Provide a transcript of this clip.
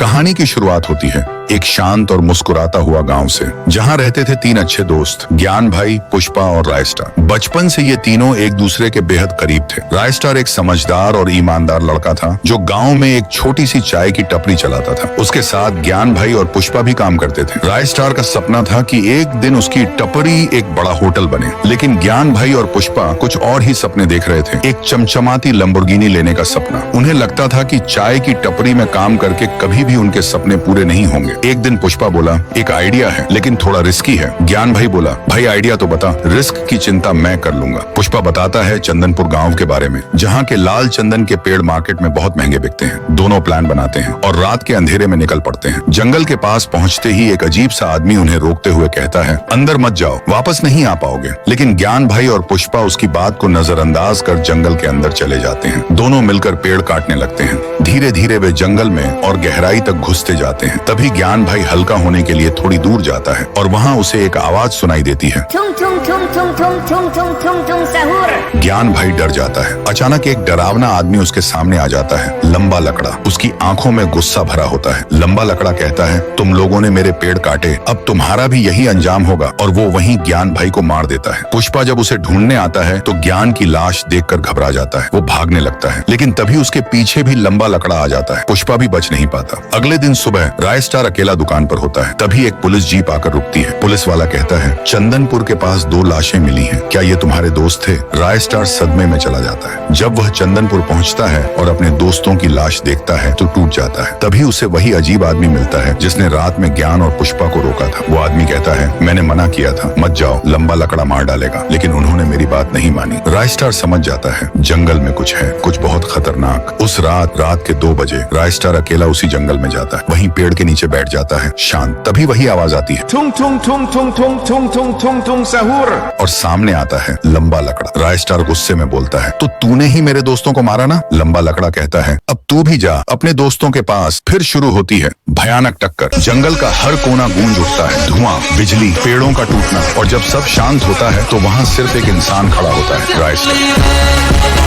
कहानी की शुरुआत होती है एक शांत और मुस्कुराता हुआ गांव से, जहां रहते थे तीन अच्छे दोस्त, ज्ञान भाई, पुष्पा और रायस्टार। बचपन से ये तीनों एक दूसरे के बेहद करीब थे। रायस्टार एक समझदार और ईमानदार लड़का था जो गांव में एक छोटी सी चाय की टपरी चलाता था। उसके साथ ज्ञान भाई और पुष्पा भी काम करते थे। रायस्टार का सपना था कि एक दिन उसकी टपरी एक बड़ा होटल बने, लेकिन ज्ञान भाई और पुष्पा कुछ और ही सपने देख रहे थे। एक चमचमाती लंबोर्गिनी लेने का सपना। उन्हें लगता था कि चाय की टपरी में काम करके कभी भी उनके सपने पूरे नहीं होंगे। एक दिन पुष्पा बोला, एक आइडिया है लेकिन थोड़ा रिस्की है। ज्ञान भाई बोला, भाई आइडिया तो बता, रिस्क की चिंता मैं कर लूंगा। पुष्पा बताता है चंदनपुर गांव के बारे में, जहां के लाल चंदन के पेड़ मार्केट में बहुत महंगे बिकते हैं। दोनों प्लान बनाते हैं और रात के अंधेरे में निकल पड़ते हैं। जंगल के पास पहुंचते ही एक अजीब सा आदमी उन्हें रोकते हुए कहता है, अंदर मत जाओ, वापस नहीं आ पाओगे। लेकिन ज्ञान भाई और पुष्पा उसकी बात को नजरअंदाज कर जंगल के अंदर चले जाते हैं। दोनों मिलकर पेड़ काटने लगते हैं। धीरे धीरे वे जंगल में और गहराई तक घुसते जाते हैं। तभी ज्ञान भाई हल्का होने के लिए थोड़ी दूर जाता है और वहाँ उसे एक आवाज सुनाई देती है। ज्ञान भाई डर जाता है। अचानक एक डरावना आदमी उसके सामने आ जाता है, लंबा लकड़ा। उसकी आंखों में गुस्सा भरा होता है। लंबा लकड़ा कहता है, तुम लोगों ने मेरे पेड़ काटे, अब तुम्हारा भी यही अंजाम होगा। और वो वहीं ज्ञान भाई को मार देता है। पुष्पा जब उसे ढूंढने आता है तो ज्ञान की लाश देखकर घबरा जाता है। वो भागने लगता है, लेकिन तभी उसके पीछे भी लंबा लकड़ा आ जाता है। पुष्पा भी बच नहीं पाता। अगले दिन सुबह रायस्टार अकेला दुकान पर होता है। तभी एक पुलिस जीप आकर रुकती है। पुलिस वाला कहता है, चंदनपुर के पास 2 लाशें मिली हैं, क्या ये तुम्हारे दोस्त थे? रायस्टार सदमे में चला जाता है। जब वह चंदनपुर पहुंचता है और अपने दोस्तों की लाश देखता है तो टूट जाता है। तभी उसे वही अजीब आदमी मिलता है जिसने रात में ज्ञान और पुष्पा को रोका था। वो आदमी कहता है, मैंने मना किया था, मत जाओ, लंबा लकड़ा मार डालेगा, लेकिन उन्होंने मेरी बात नहीं मानी। रायस्टार समझ जाता है जंगल में कुछ है, कुछ बहुत खतरनाक। उस रात के 2 बजे रायस्टार अकेला उसी जंगल में जाता है। वहीं पेड़ के नीचे बैठ जाता है, शांत। तभी वही आवाज आती है, tung tung tung tung tung tung tung tung tung सहूर। और सामने आता है लंबा लकड़ा। रायस्टार गुस्से में बोलता है, तो तूने ही मेरे दोस्तों को मारा ना? लंबा लकड़ा कहता है, अब तू भी जा अपने दोस्तों के पास। फिर शुरू होती है भयानक टक्कर। जंगल का हर कोना गूंज उठता है, धुआं, बिजली, पेड़ों का टूटना। और जब सब शांत होता है तो वहाँ सिर्फ एक इंसान खड़ा होता है, रायस्टार।